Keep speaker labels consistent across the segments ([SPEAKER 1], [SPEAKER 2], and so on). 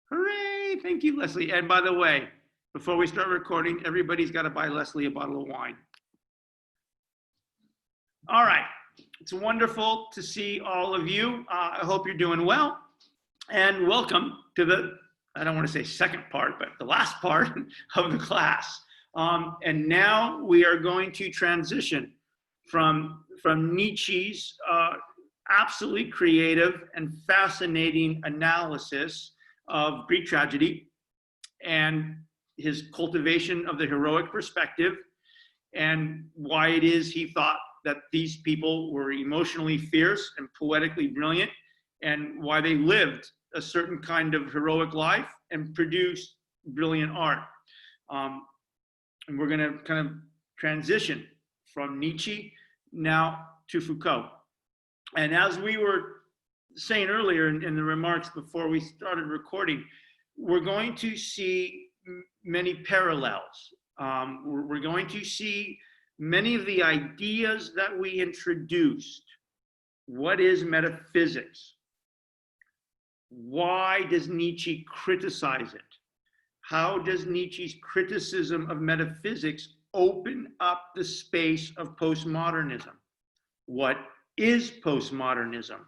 [SPEAKER 1] Hooray! Thank you, Leslie. And by the way, before we start recording, everybody's got to buy Leslie a bottle of wine. All right. It's wonderful to see all of you. I hope you're doing well. And welcome to the, I don't want to say second part, but the last part of the class. And now we are going to transition from Nietzsche's absolutely creative and fascinating analysis of Greek tragedy and his cultivation of the heroic perspective and why it is he thought that these people were emotionally fierce and poetically brilliant and why they lived a certain kind of heroic life and produced brilliant art. And we're going to kind of transition from Nietzsche now to Foucault. And as we were saying earlier in the remarks before we started recording, we're going to see many parallels. We're going to see many of the ideas that we introduced. What is metaphysics? Why does Nietzsche criticize it? How does Nietzsche's criticism of metaphysics open up the space of postmodernism? What is postmodernism?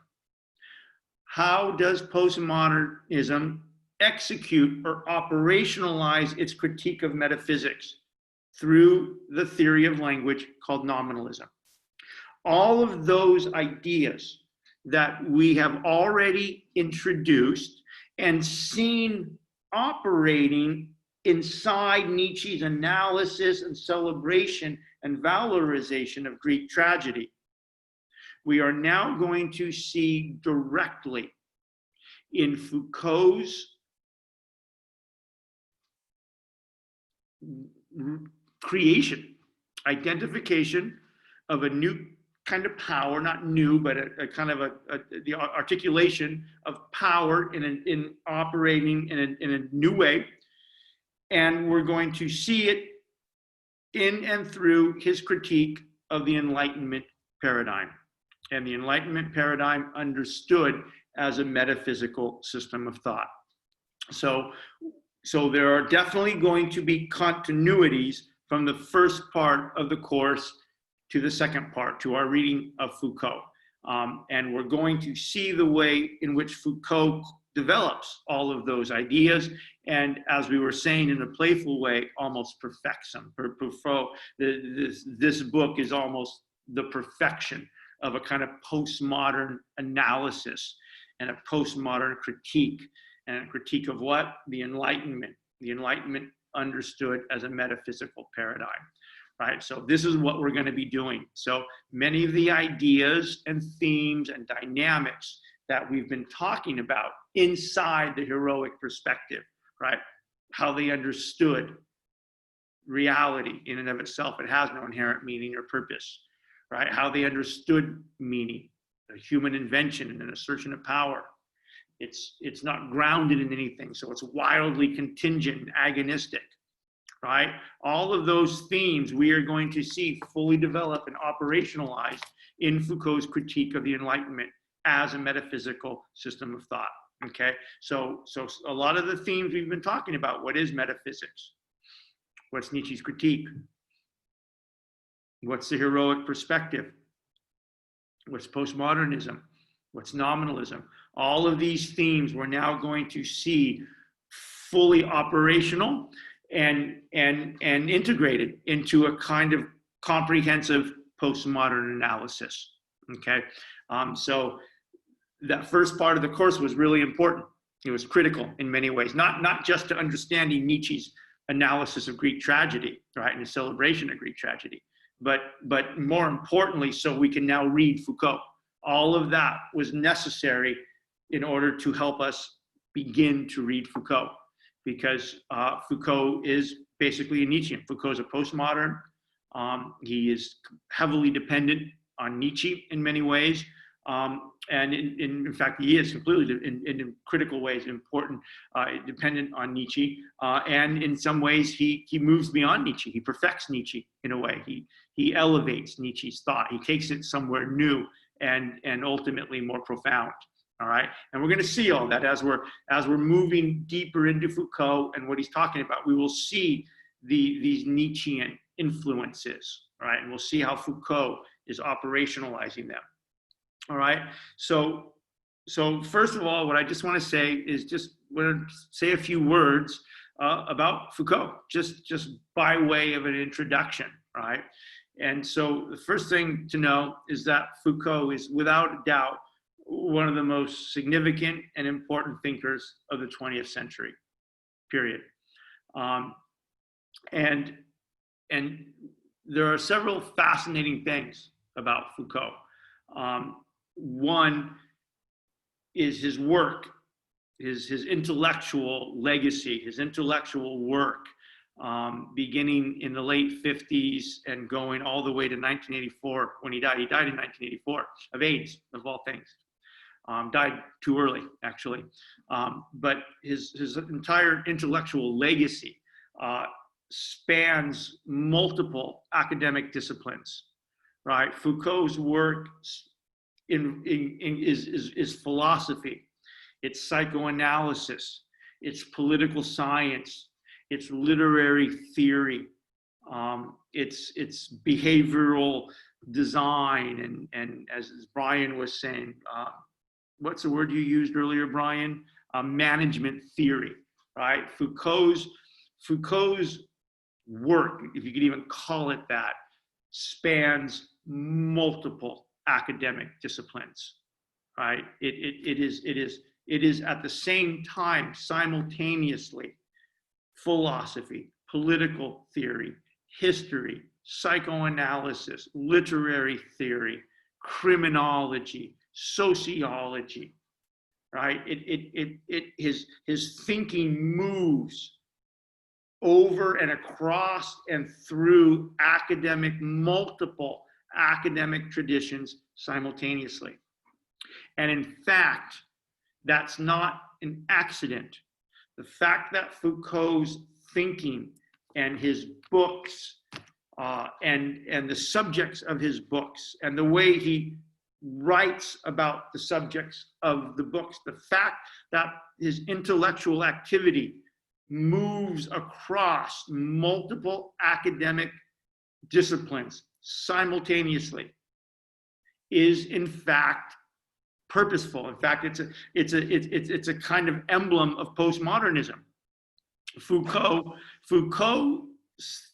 [SPEAKER 1] How does postmodernism execute or operationalize its critique of metaphysics through the theory of language called nominalism? All of those ideas that we have already introduced and seen operating inside Nietzsche's analysis and celebration and valorization of Greek tragedy, we are now going to see directly in Foucault's creation, identification of a new kind of power, not new, but a kind of the articulation of power in operating in a new way. And we're going to see it in and through his critique of the Enlightenment paradigm. And the Enlightenment paradigm understood as a metaphysical system of thought. So there are definitely going to be continuities from the first part of the course to the second part, to our reading of Foucault. And we're going to see the way in which Foucault develops all of those ideas, and as we were saying in a playful way, almost perfects them. This book is almost the perfection of a kind of postmodern analysis and a postmodern critique. And a critique of what? The Enlightenment. The Enlightenment understood as a metaphysical paradigm, right? So this is what we're going to be doing. So many of the ideas and themes and dynamics that we've been talking about inside the heroic perspective, right? How they understood reality in and of itself. It has no inherent meaning or purpose, right? How they understood meaning, a human invention and an assertion of power. It's not grounded in anything, so it's wildly contingent and agonistic, right? All of those themes we are going to see fully develop and operationalized in Foucault's critique of the Enlightenment as a metaphysical system of thought, okay? So a lot of the themes we've been talking about, what is metaphysics? What's Nietzsche's critique? What's the heroic perspective? What's postmodernism? What's nominalism? All of these themes we're now going to see fully operational and integrated into a kind of comprehensive postmodern analysis, okay? So that first part of the course was really important. It was critical in many ways, not just to understanding Nietzsche's analysis of Greek tragedy, right, and the celebration of Greek tragedy, but more importantly, so we can now read Foucault. All of that was necessary in order to help us begin to read Foucault, because Foucault is basically a Nietzschean. Foucault is a postmodern. He is heavily dependent on Nietzsche in many ways. And in fact, he is completely, in critical ways, important, dependent on Nietzsche. And in some ways, he moves beyond Nietzsche. He perfects Nietzsche in a way. He elevates Nietzsche's thought. He takes it somewhere new and ultimately more profound. All right, and we're going to see all that as we're moving deeper into Foucault and what he's talking about. We will see these Nietzschean influences, all right, and we'll see how Foucault is operationalizing them. All right, so first of all, what I just want to say is just want to say a few words about Foucault, just by way of an introduction, right? And so the first thing to know is that Foucault is without a doubt one of the most significant and important thinkers of the 20th century, period. And there are several fascinating things about Foucault. One is his work, his intellectual legacy, his intellectual work, beginning in the late 50s and going all the way to 1984 when he died. He died in 1984 of AIDS, of all things. Died too early, actually. But his entire intellectual legacy spans multiple academic disciplines, right? Foucault's work is philosophy, it's psychoanalysis, it's political science, it's literary theory, it's behavioral design, and as Brian was saying, what's the word you used earlier, Brian? Management theory, right? Foucault's work, if you could even call it that, spans multiple academic disciplines, right? It is at the same time, simultaneously, philosophy, political theory, history, psychoanalysis, literary theory, criminology, sociology, right? His thinking moves over and across and through multiple academic traditions simultaneously. And in fact, that's not an accident. The fact that Foucault's thinking and his books and the subjects of his books and the way he writes about the subjects of the books, the fact that his intellectual activity moves across multiple academic disciplines simultaneously is in fact purposeful. In fact, it's a kind of emblem of postmodernism. Foucault's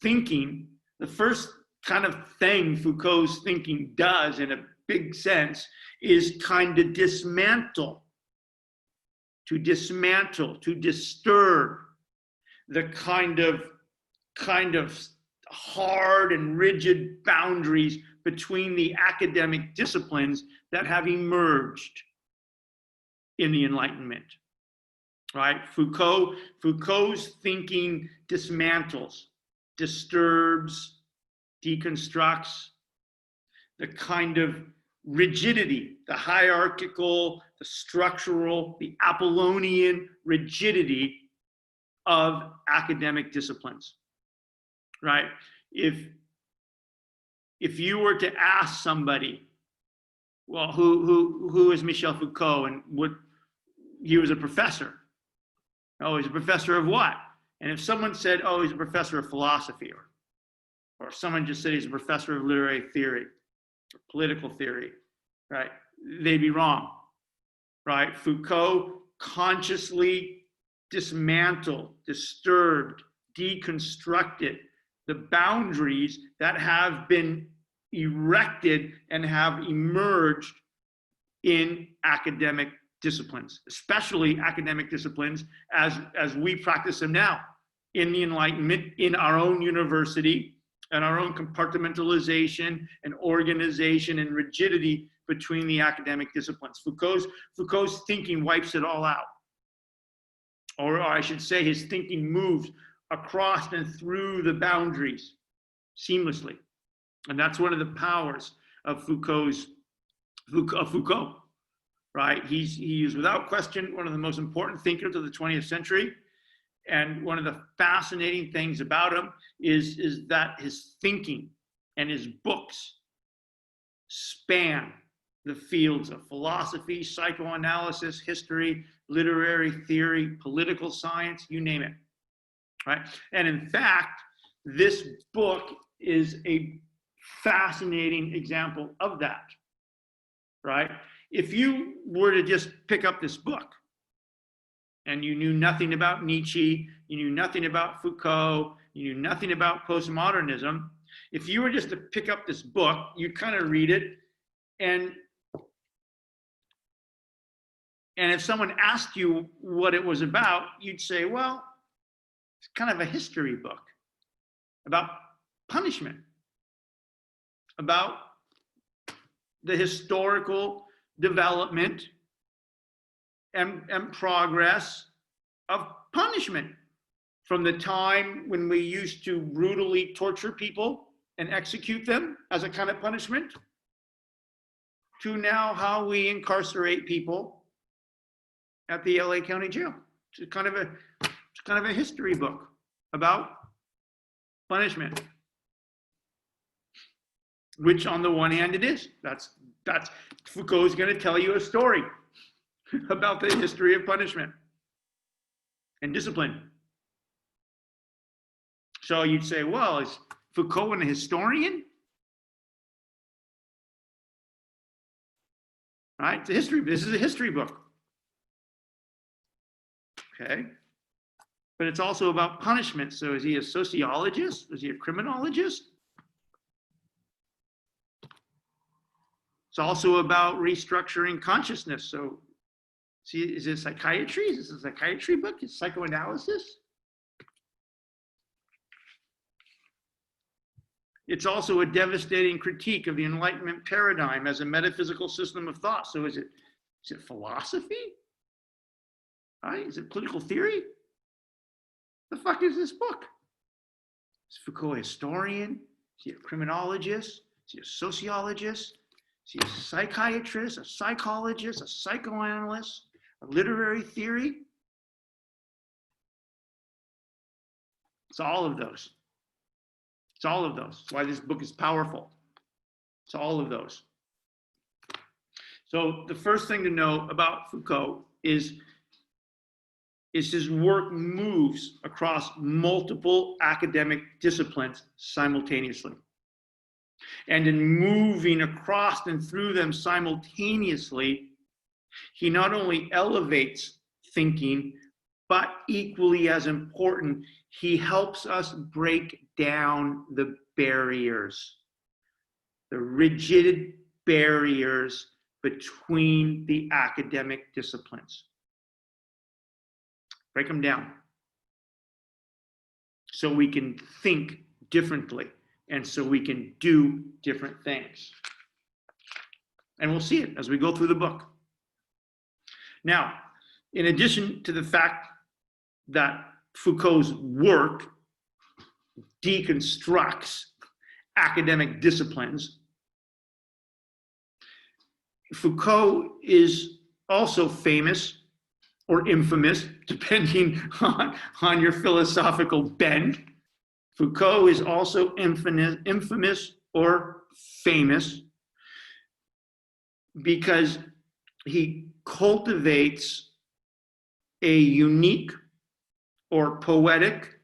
[SPEAKER 1] thinking, the first kind of thing Foucault's thinking does in a big sense is kind of to disturb the kind of hard and rigid boundaries between the academic disciplines that have emerged in the Enlightenment, right? Foucault's thinking dismantles, disturbs, deconstructs the kind of rigidity, the hierarchical, the structural, the Apollonian rigidity of academic disciplines, right? If you were to ask somebody, well, who is Michel Foucault, and he was a professor. Oh, he's a professor of what? And if someone said, oh, he's a professor of philosophy, or someone just said he's a professor of literary theory, or political theory, right? They'd be wrong, right? Foucault consciously dismantled, disturbed, deconstructed the boundaries that have been erected and have emerged in academic disciplines, especially academic disciplines as we practice them now in the Enlightenment, in our own university, and our own compartmentalization and organization and rigidity between the academic disciplines. Foucault's thinking wipes it all out. Or I should say his thinking moves across and through the boundaries seamlessly. And that's one of the powers of Foucault, right? He is without question one of the most important thinkers of the 20th century. And one of the fascinating things about him is that his thinking and his books span the fields of philosophy, psychoanalysis, history, literary theory, political science, you name it, right? And in fact, this book is a fascinating example of that, right? If you were to just pick up this book and you knew nothing about Nietzsche, you knew nothing about Foucault, you knew nothing about postmodernism, if you were just to pick up this book, you'd kind of read it, and if someone asked you what it was about, you'd say, well, it's kind of a history book about punishment, about the historical development and progress of punishment from the time when we used to brutally torture people and execute them as a kind of punishment to now how we incarcerate people at the LA County Jail. It's kind of a history book about punishment, which on the one hand it is. That's Foucault's going to tell you a story about the history of punishment and discipline. So you'd say, well, is Foucault a historian? Right? It's a history. This is a history book. Okay. But it's also about punishment. So is he a sociologist? Is he a criminologist? It's also about restructuring consciousness. So see, is it psychiatry? Is this a psychiatry book? Is psychoanalysis? It's also a devastating critique of the Enlightenment paradigm as a metaphysical system of thought. So is it philosophy? Right? Is it political theory? The fuck is this book? Is Foucault a historian? Is he a criminologist? Is he a sociologist? Is he a psychiatrist, a psychologist, a psychoanalyst, a literary theory? It's all of those. It's all of those. That's why this book is powerful. It's all of those. So the first thing to know about Foucault is his work moves across multiple academic disciplines simultaneously. And in moving across and through them simultaneously, he not only elevates thinking, but equally as important, he helps us break down the barriers, the rigid barriers between the academic disciplines. Break them down so we can think differently and so we can do different things. And we'll see it as we go through the book. Now, in addition to the fact that Foucault's work deconstructs academic disciplines, Foucault is also famous or infamous, depending on your philosophical bent. Foucault is also infamous or famous because he cultivates a unique or poetic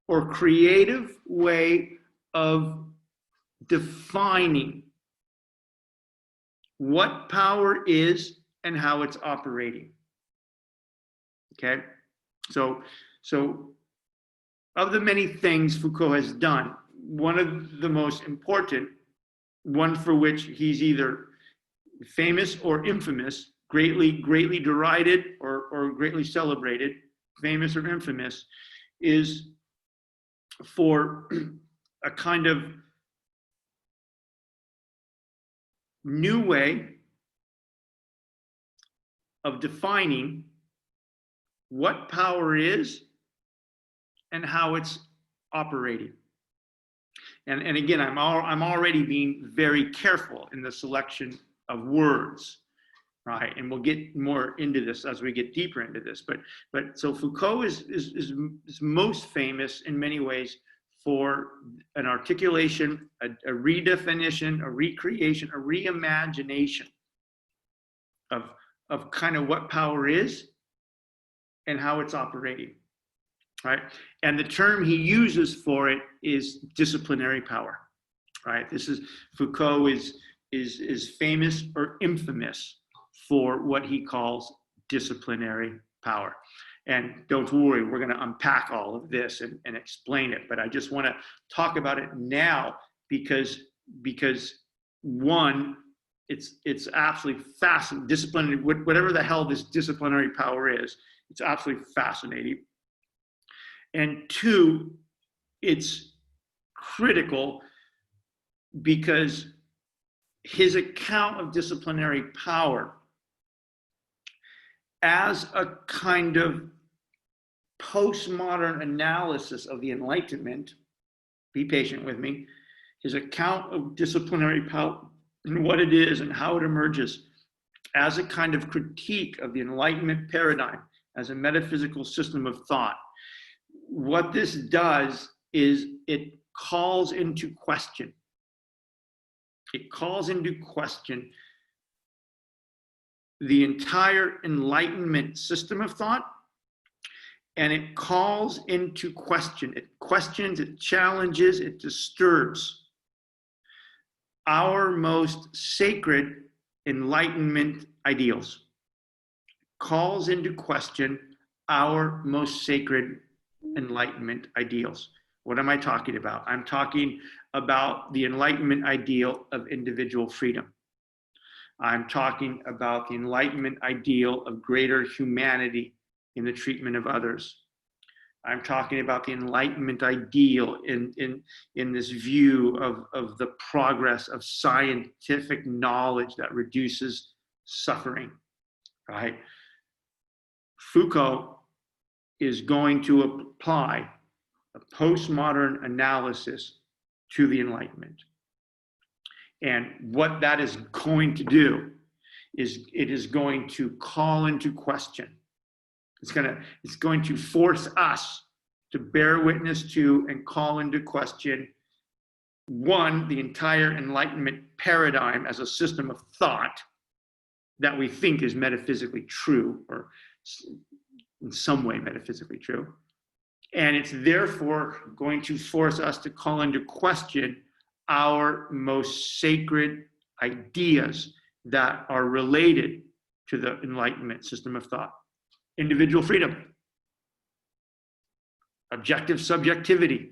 [SPEAKER 1] or creative way of defining what power is and how it's operating. Okay, so of the many things Foucault has done, one of the most important, one for which he's either famous or infamous, greatly derided or greatly celebrated, famous or infamous, is for a kind of new way of defining what power is and how it's operating. And again, I'm already being very careful in the selection of words, right? And we'll get more into this as we get deeper into this. But so Foucault is most famous in many ways for an articulation, a redefinition, a recreation, a reimagination of, of kind of what power is and how it's operating, right? And the term he uses for it is disciplinary power, right? This is, Foucault is famous or infamous for what he calls disciplinary power. And don't worry, we're going to unpack all of this and explain it. But I just want to talk about it now because one, it's absolutely fascinating. Disciplinary, whatever the hell this disciplinary power is, it's absolutely fascinating. And two, it's critical because his account of disciplinary power as a kind of postmodern analysis of the Enlightenment, be patient with me, his account of disciplinary power and what it is and how it emerges as a kind of critique of the Enlightenment paradigm, as a metaphysical system of thought. What this does is it calls into question. It calls into question the entire Enlightenment system of thought, and it calls into question, it questions, it challenges, it disturbs our most sacred Enlightenment ideals. Calls into question our most sacred Enlightenment ideals. What am I talking about? I'm talking about the Enlightenment ideal of individual freedom. I'm talking about the Enlightenment ideal of greater humanity in the treatment of others. I'm talking about the Enlightenment ideal in this view of the progress of scientific knowledge that reduces suffering, right? Foucault is going to apply a postmodern analysis to the Enlightenment. And what that is going to do is it is going to call into question. It's going to force us to bear witness to and call into question, one, the entire Enlightenment paradigm as a system of thought that we think is metaphysically true, or in some way metaphysically true. And it's therefore going to force us to call into question our most sacred ideas that are related to the Enlightenment system of thought. Individual freedom, objective subjectivity,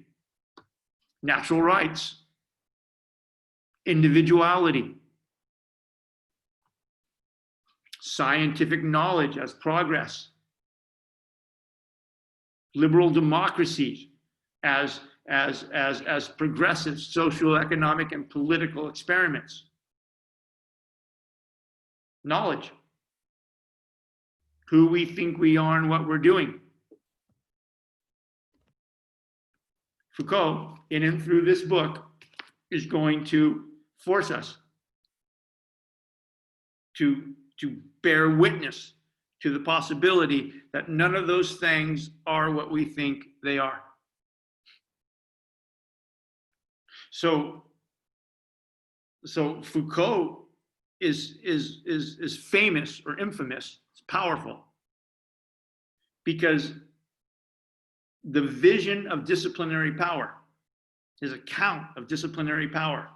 [SPEAKER 1] natural rights, individuality, scientific knowledge as progress, liberal democracies as progressive social, economic, and political experiments. Knowledge, who we think we are and what we're doing. Foucault, in and through this book, is going to force us to bear witness to the possibility that none of those things are what we think they are. So Foucault is famous or infamous. It's powerful because the vision of disciplinary power, his account of disciplinary power,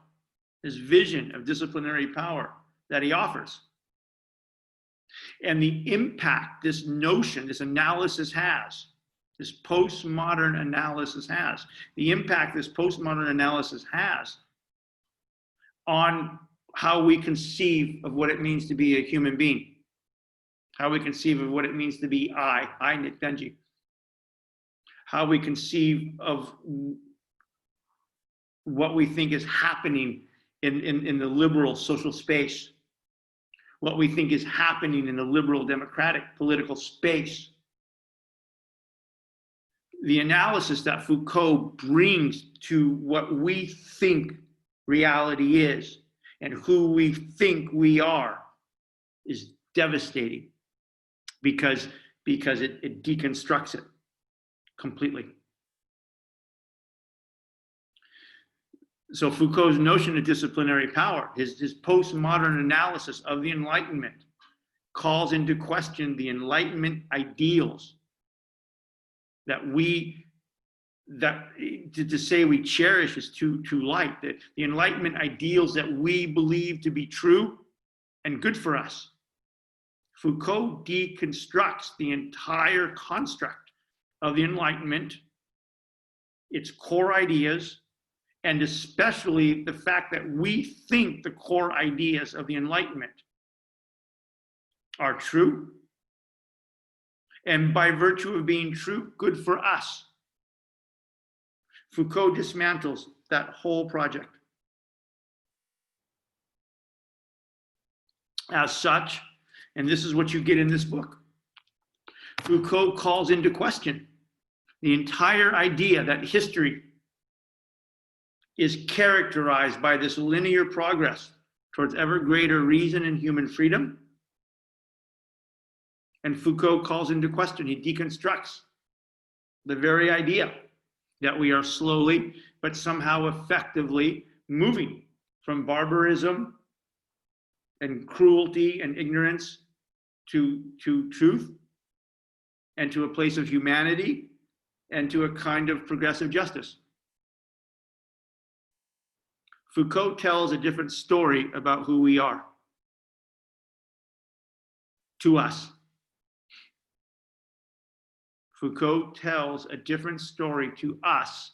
[SPEAKER 1] his vision of disciplinary power that he offers, and the impact this notion, this analysis has, this postmodern analysis has, the impact this postmodern analysis has on how we conceive of what it means to be a human being, how we conceive of what it means to be I, Nick Benji, how we conceive of what we think is happening in the liberal social space, what we think is happening in the liberal democratic political space. The analysis that Foucault brings to what we think reality is and who we think we are is devastating because it deconstructs it completely. So Foucault's notion of disciplinary power, his postmodern analysis of the Enlightenment, calls into question the Enlightenment ideals to say we cherish is too light. The Enlightenment ideals that we believe to be true and good for us. Foucault deconstructs the entire construct of the Enlightenment, its core ideas, and especially the fact that we think the core ideas of the Enlightenment are true, and by virtue of being true, good for us. Foucault dismantles that whole project. As such, and this is what you get in this book, Foucault calls into question the entire idea that history is characterized by this linear progress towards ever greater reason and human freedom. And Foucault calls into question, he deconstructs the very idea that we are slowly but somehow effectively moving from barbarism and cruelty and ignorance to truth and to a place of humanity and to a kind of progressive justice. Foucault tells a different story about who we are to us. Foucault tells a different story to us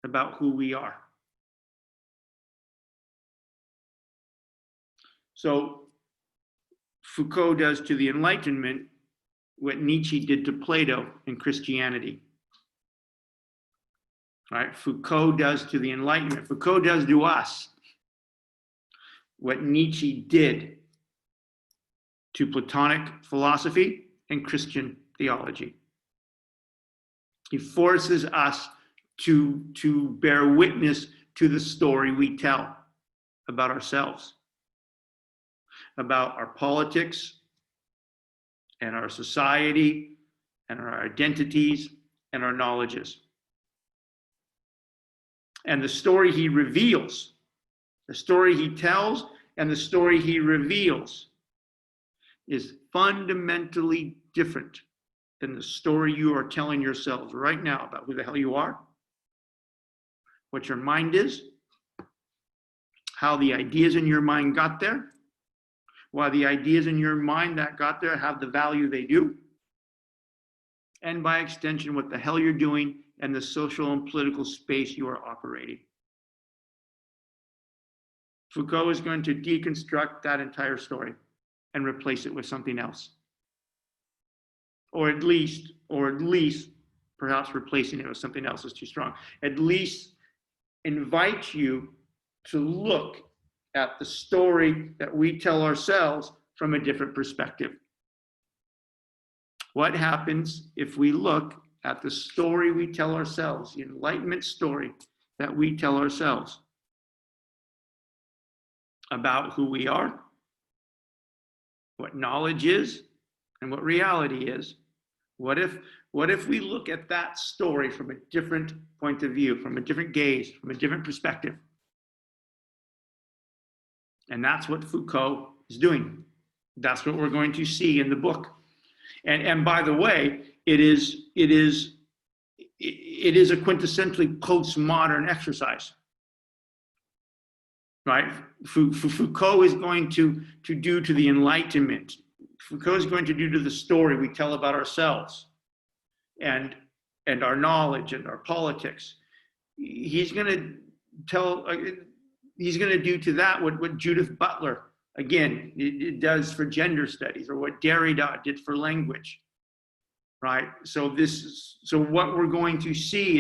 [SPEAKER 1] about who we are. So Foucault does to the Enlightenment what Nietzsche did to Plato in Christianity. Right? Foucault does to the Enlightenment. Foucault does to us what Nietzsche did to Platonic philosophy and Christian theology. He forces us to bear witness to the story we tell about ourselves, about our politics and our society and our identities and our knowledges. And the story he reveals, the story he tells and the story he reveals is fundamentally different than the story you are telling yourselves right now about who the hell you are, what your mind is, how the ideas in your mind got there, why the ideas in your mind that got there have the value they do, and by extension, what the hell you're doing and the social and political space you are operating. Foucault is going to deconstruct that entire story and replace it with something else. Or at least, perhaps replacing it with something else is too strong. At least invite you to look at the story that we tell ourselves from a different perspective. What happens if we look at the story we tell ourselves, the Enlightenment story that we tell ourselves about who we are, what knowledge is, and what reality is? What if we look at that story from a different point of view, from a different gaze, from a different perspective? And that's what Foucault is doing. That's what we're going to see in the book. And by the way, it is a quintessentially postmodern exercise, right? Foucault is going to do to the Enlightenment. Foucault is going to do to the story we tell about ourselves and our knowledge and our politics. He's going to do to that what Judith Butler, again, it does for gender studies, or what Derrida did for language, right? So what we're going to see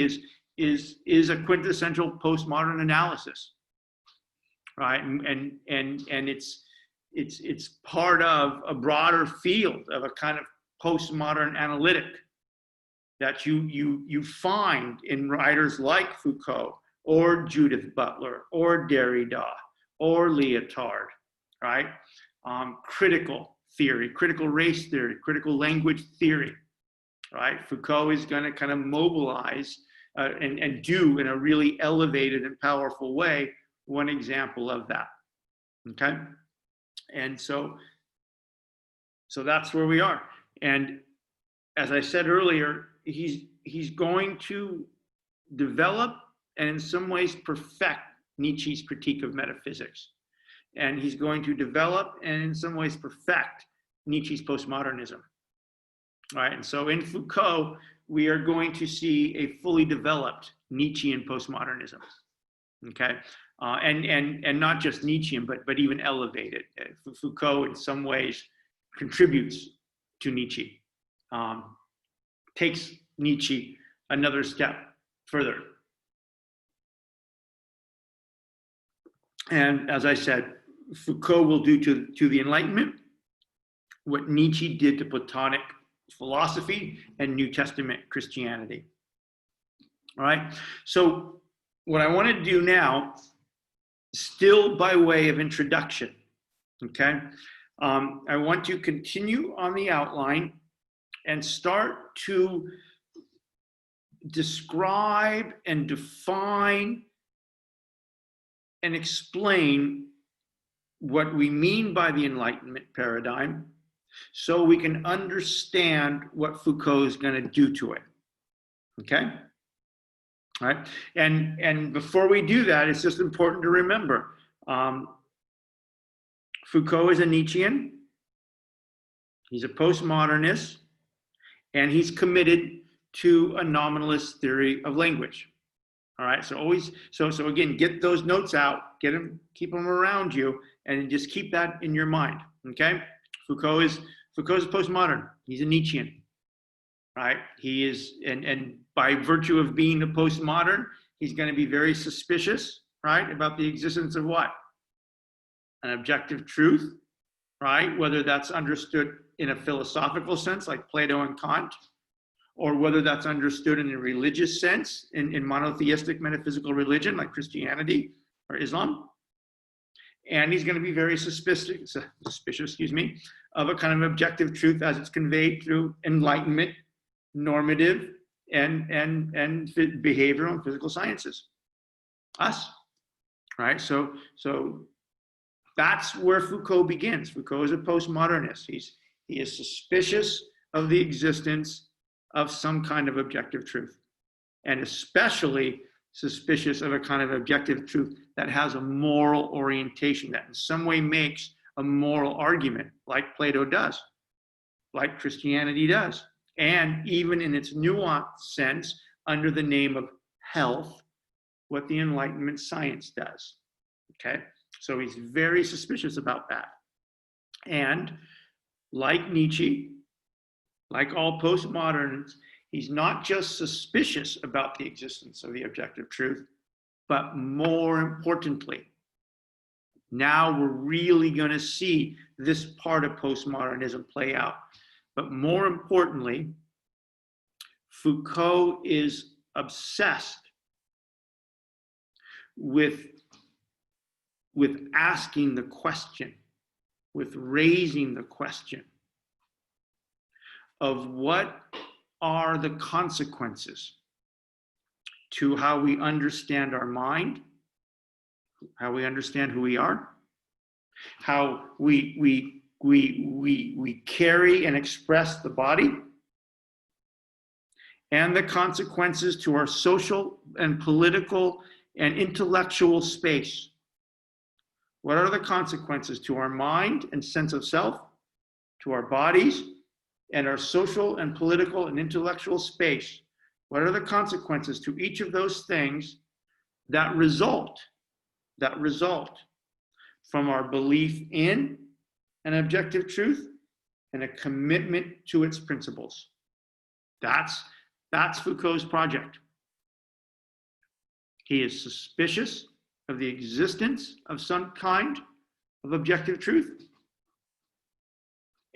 [SPEAKER 1] is a quintessential postmodern analysis, right? And it's part of a broader field of a kind of postmodern analytic that you find in writers like Foucault or Judith Butler or Derrida or Lyotard, right? Critical theory, critical race theory, critical language theory, right? Foucault is going to kind of mobilize and do in a really elevated and powerful way one example of that, okay? And so So that's where we are. And as I said earlier, he's going to develop and in some ways perfect Nietzsche's critique of metaphysics. And he's going to develop and in some ways perfect Nietzsche's postmodernism. All right, and so in Foucault, we are going to see a fully developed Nietzschean postmodernism. Okay, and not just Nietzschean, but even elevated. Foucault, in some ways, contributes to Nietzsche, takes Nietzsche another step further. And as I said, Foucault will do to the Enlightenment what Nietzsche did to Platonic philosophy and New Testament Christianity. All right, so what I want to do now, still by way of introduction, okay, I want to continue on the outline and start to describe and define and explain what we mean by the Enlightenment paradigm so we can understand what Foucault is going to do to it. Okay? All right? And before we do that, it's just important to remember Foucault is a Nietzschean, he's a postmodernist, and he's committed to a nominalist theory of language. All right, so again, get those notes out, keep them around you, and just keep that in your mind. Okay, Foucault is postmodern. He's a Nietzschean, right? He is, and by virtue of being a postmodern, he's going to be very suspicious, right, about the existence of what? An objective truth, right? Whether that's understood in a philosophical sense, like Plato and Kant, or whether that's understood in a religious sense, in monotheistic metaphysical religion like Christianity or Islam. And he's going to be very suspicious, of a kind of objective truth as it's conveyed through Enlightenment, normative, and behavioral and physical sciences. Us, right? So that's where Foucault begins. Foucault is a postmodernist. He is suspicious of the existence of some kind of objective truth, and especially suspicious of a kind of objective truth that has a moral orientation, that in some way makes a moral argument, like Plato does, like Christianity does, and even in its nuanced sense, under the name of health, what the Enlightenment science does. Okay, so he's very suspicious about that. And like Nietzsche, like all postmoderns, he's not just suspicious about the existence of the objective truth, but more importantly, now we're really going to see this part of postmodernism play out. But more importantly, Foucault is obsessed with asking the question, with raising the question of what are the consequences to how we understand our mind, how we understand who we are, how we carry and express the body, and the consequences to our social and political and intellectual space. What are the consequences to our mind and sense of self, to our bodies, and our social and political and intellectual space? What are the consequences to each of those things that result from our belief in an objective truth and a commitment to its principles? That's Foucault's project. He is suspicious of the existence of some kind of objective truth.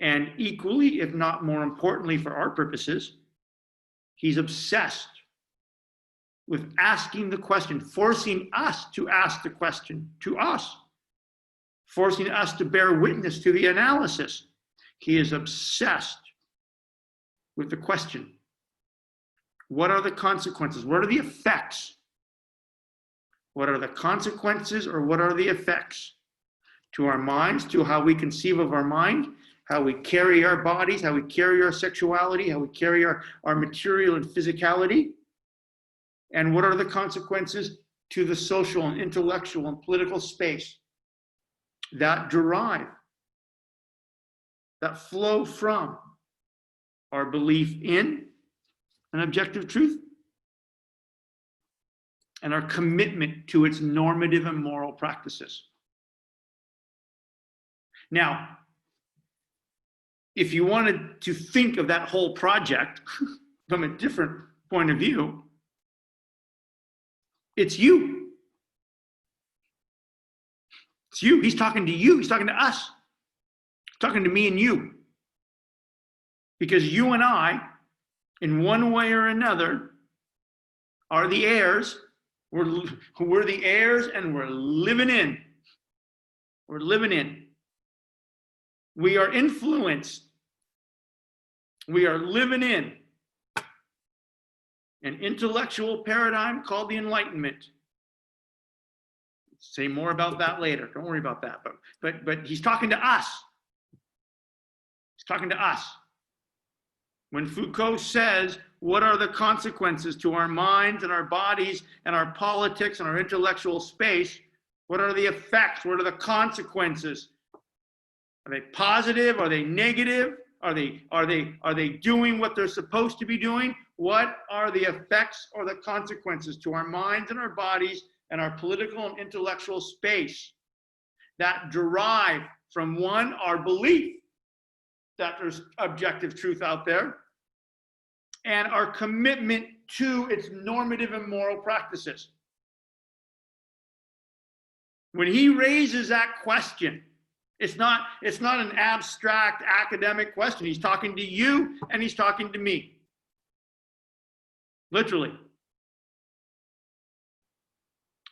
[SPEAKER 1] And equally, if not more importantly for our purposes, he's obsessed with asking the question, forcing us to ask the question to us, forcing us to bear witness to the analysis. He is obsessed with the question. What are the consequences? What are the effects? What are the consequences or what are the effects to our minds, to how we conceive of our mind, how we carry our bodies, how we carry our sexuality, how we carry our material and physicality, and what are the consequences to the social and intellectual and political space that derive, that flow from our belief in an objective truth and our commitment to its normative and moral practices. Now, if you wanted to think of that whole project from a different point of view, it's you. It's you. He's talking to you. He's talking to us. He's talking to me and you. Because you and I, in one way or another, are the heirs. We're the heirs, and we're living in. We're living in. We are influenced. We are living in an intellectual paradigm called the Enlightenment. Say more about that later. Don't worry about that. But he's talking to us. He's talking to us. When Foucault says, what are the consequences to our minds and our bodies and our politics and our intellectual space? What are the effects? What are the consequences? Are they positive? Are they negative? Are they doing what they're supposed to be doing? What are the effects or the consequences to our minds and our bodies and our political and intellectual space that derive from, one, our belief that there's objective truth out there, and our commitment to its normative and moral practices? When he raises that question, it's not an abstract academic question. He's talking to you and he's talking to me. Literally.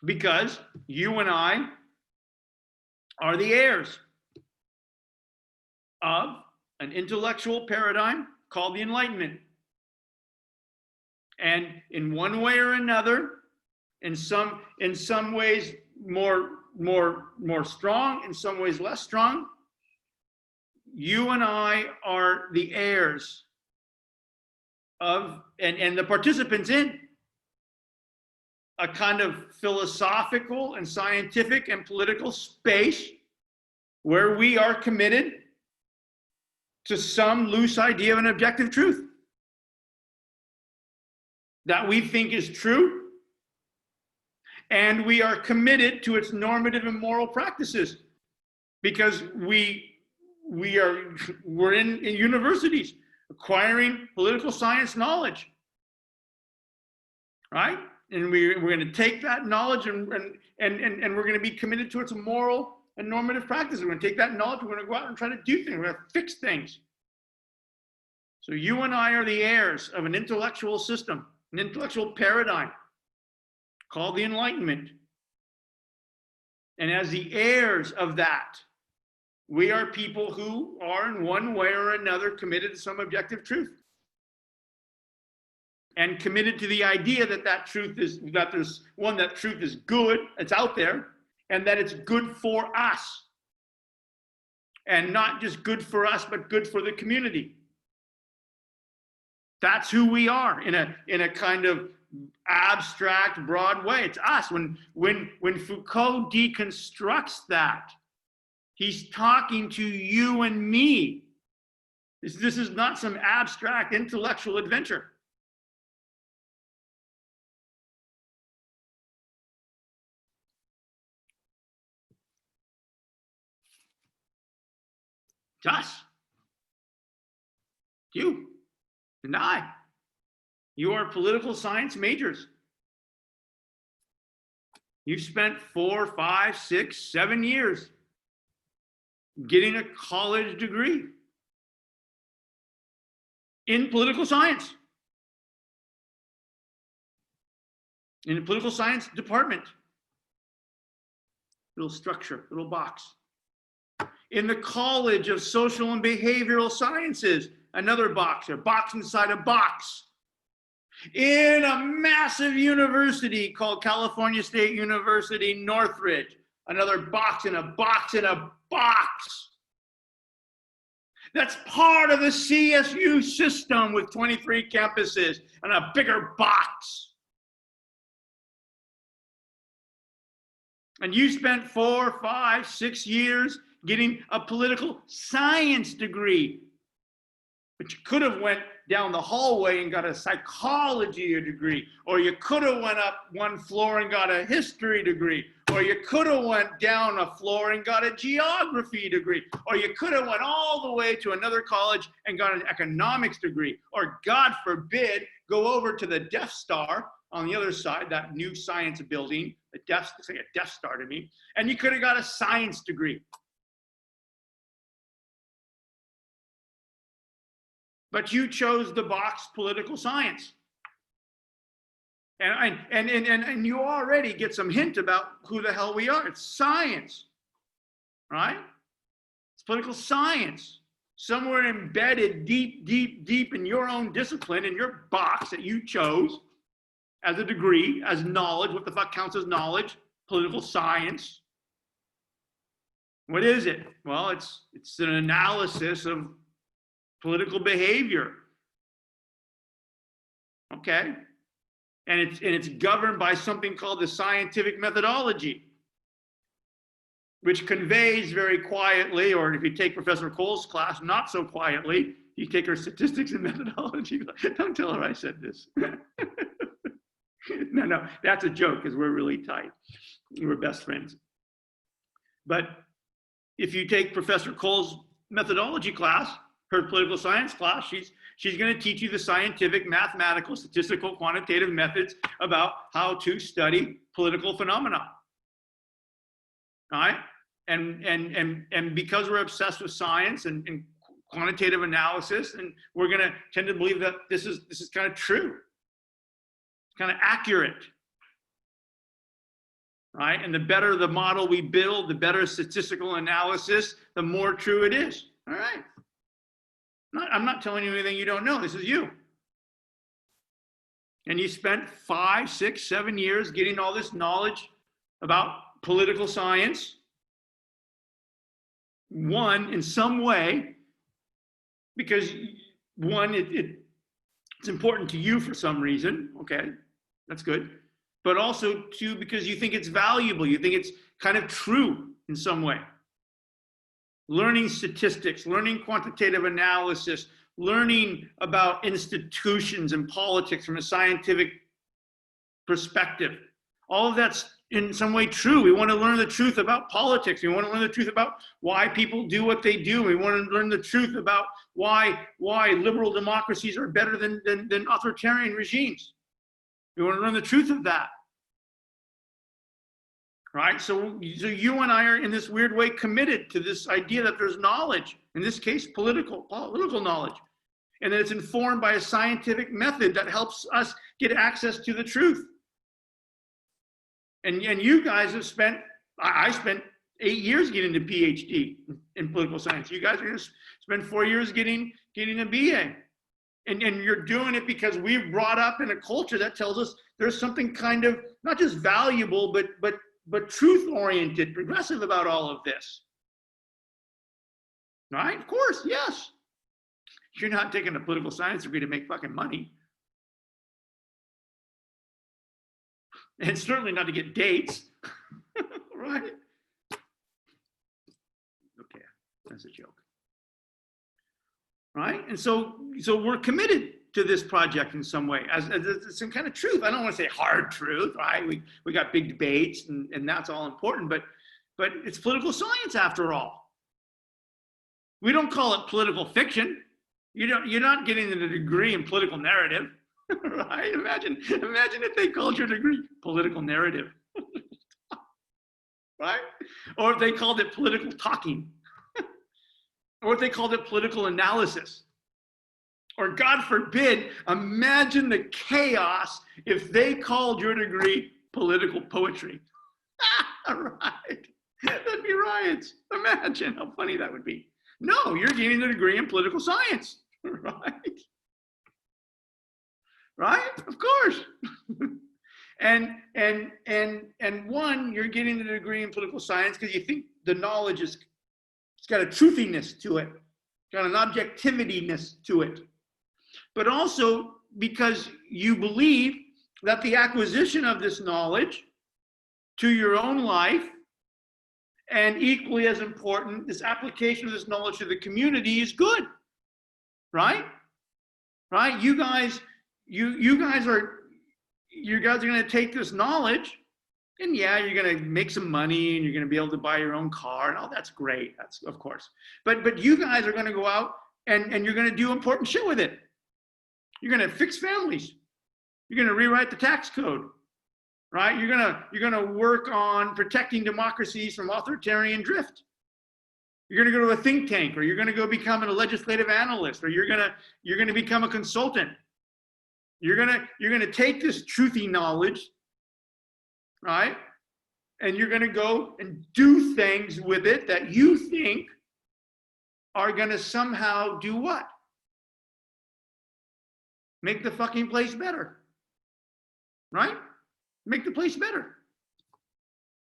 [SPEAKER 1] Because you and I are the heirs of an intellectual paradigm called the Enlightenment. And in one way or another, in some ways more strong, in some ways less strong, you and I are the heirs of, and the participants in, a kind of philosophical and scientific and political space where we are committed to some loose idea of an objective truth that we think is true, and we are committed to its normative and moral practices because we're in universities acquiring political science knowledge, right? And we're going to take that knowledge and we're going to be committed to its moral and normative practices. We're going to take that knowledge, we're going to go out and try to do things, we're going to fix things. So you and I are the heirs of an intellectual system, an intellectual paradigm called the Enlightenment. And as the heirs of that, we are people who are in one way or another committed to some objective truth. And committed to the idea that truth is good, it's out there, and that it's good for us. And not just good for us, but good for the community. That's who we are in a kind of abstract, broad way. It's us. When Foucault deconstructs that, he's talking to you and me. This is not some abstract intellectual adventure. It's us. You and I. You are political science majors. You've spent 4, 5, 6, 7 years getting a college degree in political science, in the political science department. Little structure, little box. In the College of Social and Behavioral Sciences, another box, a box inside a box. In a massive university called California State University, Northridge, another box in a box in a box. That's part of the CSU system with 23 campuses and a bigger box. And you spent 4, 5, 6 years getting a political science degree. But you could have went down the hallway and got a psychology degree, or you could have went up one floor and got a history degree, or you could have went down a floor and got a geography degree, or you could have went all the way to another college and got an economics degree, or God forbid, go over to the Death Star on the other side, that new science building, it's like a Death Star to me, and you could have got a science degree. But you chose the box political science. And you already get some hint about who the hell we are. It's science, right? It's political science. Somewhere embedded deep, deep, deep in your own discipline, in your box that you chose as a degree, as knowledge. What the fuck counts as knowledge? Political science. What is it? Well, it's an analysis of political behavior. Okay? And it's governed by something called the scientific methodology, which conveys very quietly, or if you take Professor Cole's class, not so quietly, you take her statistics and methodology. Don't tell her I said this. No, that's a joke because we're really tight. We're best friends. But if you take Professor Cole's methodology class, her political science class, she's going to teach you the scientific, mathematical, statistical, quantitative methods about how to study political phenomena. All right? And because we're obsessed with science and quantitative analysis, and we're going to tend to believe that this is kind of true. It's kind of accurate. Right? And the better the model we build, the better statistical analysis, the more true it is. All right? I'm not telling you anything you don't know. This is you. And you spent 5, 6, 7 years getting all this knowledge about political science. One, in some way, because one, it's important to you for some reason. Okay, that's good. But also, two, because you think it's valuable. You think it's kind of true in some way. Learning statistics, learning quantitative analysis, learning about institutions and politics from a scientific perspective. All of that's in some way true. We want to learn the truth about politics. We want to learn the truth about why people do what they do. We want to learn the truth about why liberal democracies are better than authoritarian regimes. We want to learn the truth of that. Right? So you and I are in this weird way committed to this idea that there's knowledge, in this case, political knowledge, and that it's informed by a scientific method that helps us get access to the truth. And you guys have I spent 8 years getting a PhD in political science. You guys are going to spend 4 years getting a BA. And you're doing it because we've brought up in a culture that tells us there's something kind of not just valuable, but truth-oriented, progressive about all of this. Right? Of course, yes. You're not taking a political science degree to make fucking money. And certainly not to get dates. Right? Okay, that's a joke. Right? And so we're committed to this project in some way, as some kind of truth. I don't want to say hard truth, right? We got big debates and that's all important, but it's political science after all. We don't call it political fiction. You're not getting a degree in political narrative, right? Imagine if they called your degree political narrative, right? Or if they called it political talking, or if they called it political analysis. Or God forbid, imagine the chaos if they called your degree political poetry. Right? That'd be riots. Imagine how funny that would be. No, you're getting a degree in political science. Right? Right? Of course. And one, you're getting a degree in political science because you think the knowledge it's got a truthiness to it. got an objectivity-ness to it. But also because you believe that the acquisition of this knowledge to your own life, and equally as important, this application of this knowledge to the community is good, right? Right? You guys are going to take this knowledge, and yeah, you're going to make some money, and you're going to be able to buy your own car, and all that's great. That's of course. But you guys are going to go out and you're going to do important shit with it. You're going to fix families. You're going to rewrite the tax code, right? You're going to work on protecting democracies from authoritarian drift. You're going to go to a think tank, or you're going to go become a legislative analyst, or you're going to become a consultant. You're going to take this truthy knowledge, right? And you're going to go and do things with it that you think are going to somehow do what? Make the fucking place better, right? Make the place better.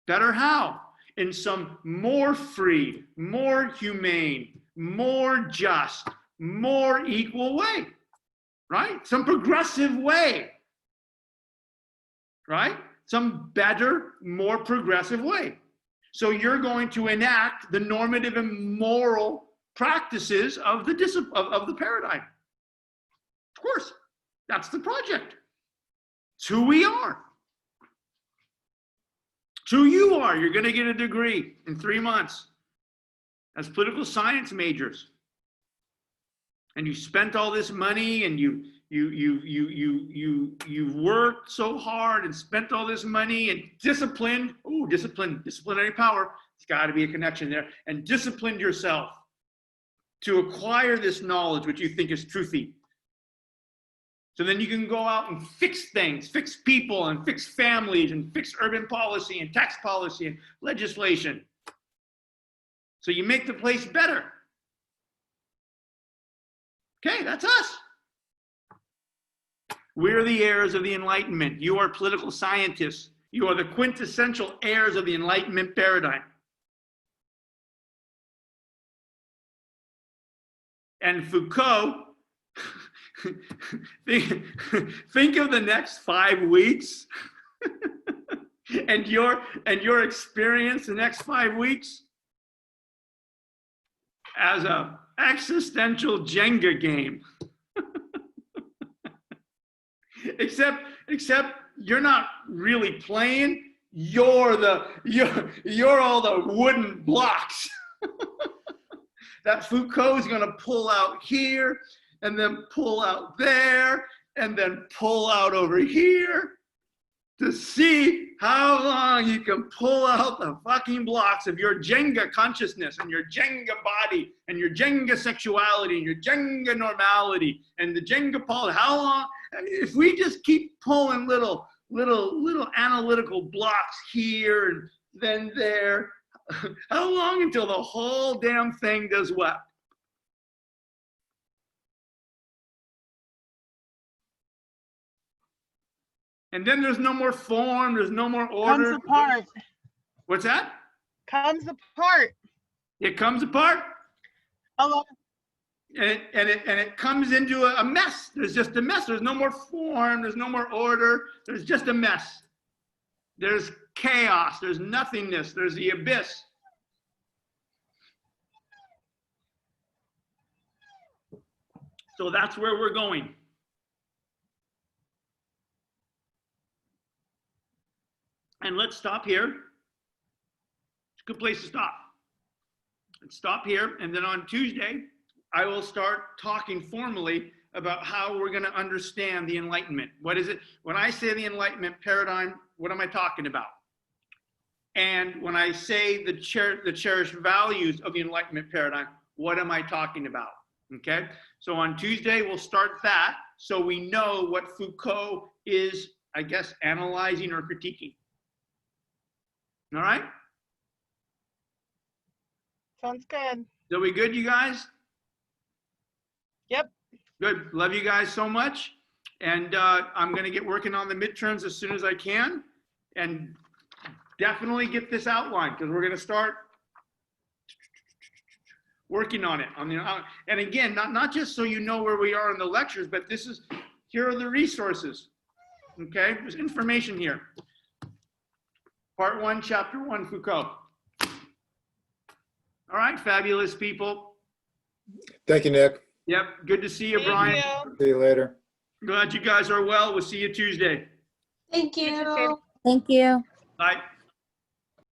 [SPEAKER 1] Better how? In some more free, more humane, more just, more equal way, right? Some progressive way, right? Some better, more progressive way. So you're going to enact the normative and moral practices of the paradigm. Of course, that's the project. It's who we are. It's who you are. You're going to get a degree in 3 months as political science majors. And you spent all this money, and you worked so hard and spent all this money and disciplined. Oh, disciplinary power. There's got to be a connection there. And disciplined yourself to acquire this knowledge, which you think is truthy. So then you can go out and fix things, fix people, and fix families, and fix urban policy and tax policy and legislation. So you make the place better. Okay, that's us. We're the heirs of the Enlightenment. You are political scientists. You are the quintessential heirs of the Enlightenment paradigm. And Foucault, think of the next 5 weeks and your experience the next 5 weeks as a existential Jenga game. except you're not really playing, you're all the wooden blocks that Foucault's going to pull out here, and then pull out there, and then pull out over here to see how long you can pull out the fucking blocks of your Jenga consciousness and your Jenga body and your Jenga sexuality and your Jenga normality and the Jenga politics. How long? If we just keep pulling little analytical blocks here and then there, how long until the whole damn thing does what? And then there's no more form, there's no more order.
[SPEAKER 2] Comes apart.
[SPEAKER 1] What's that?
[SPEAKER 2] Comes apart.
[SPEAKER 1] It comes apart.
[SPEAKER 2] Oh.
[SPEAKER 1] And it comes into a mess. There's just a mess. There's no more form, there's no more order, there's just a mess. There's chaos, there's nothingness, there's the abyss. So that's where we're going. And let's stop here. It's a good place to stop. Let's stop here. And then on Tuesday, I will start talking formally about how we're going to understand the Enlightenment. What is it? When I say the Enlightenment paradigm, what am I talking about? And when I say the cherished values of the Enlightenment paradigm, what am I talking about? Okay? So on Tuesday, we'll start that so we know what Foucault is, I guess, analyzing or critiquing. All right?
[SPEAKER 2] Sounds good.
[SPEAKER 1] So we good, you guys?
[SPEAKER 2] Yep.
[SPEAKER 1] Good. Love you guys so much. And I'm going to get working on the midterms as soon as I can. And definitely get this outline, because we're going to start working on it. And again, not just so you know where we are in the lectures, but here are the resources. Okay, there's information here. Part 1, Chapter 1, Foucault. All right, fabulous people.
[SPEAKER 3] Thank you, Nick.
[SPEAKER 1] Yep, good to see you,
[SPEAKER 2] Thank
[SPEAKER 1] Brian.
[SPEAKER 2] you.
[SPEAKER 3] See you later.
[SPEAKER 1] Glad you guys are well. We'll see you Tuesday.
[SPEAKER 4] Thank
[SPEAKER 2] Good to see
[SPEAKER 4] you.
[SPEAKER 2] you.
[SPEAKER 5] Thank you.
[SPEAKER 1] Bye.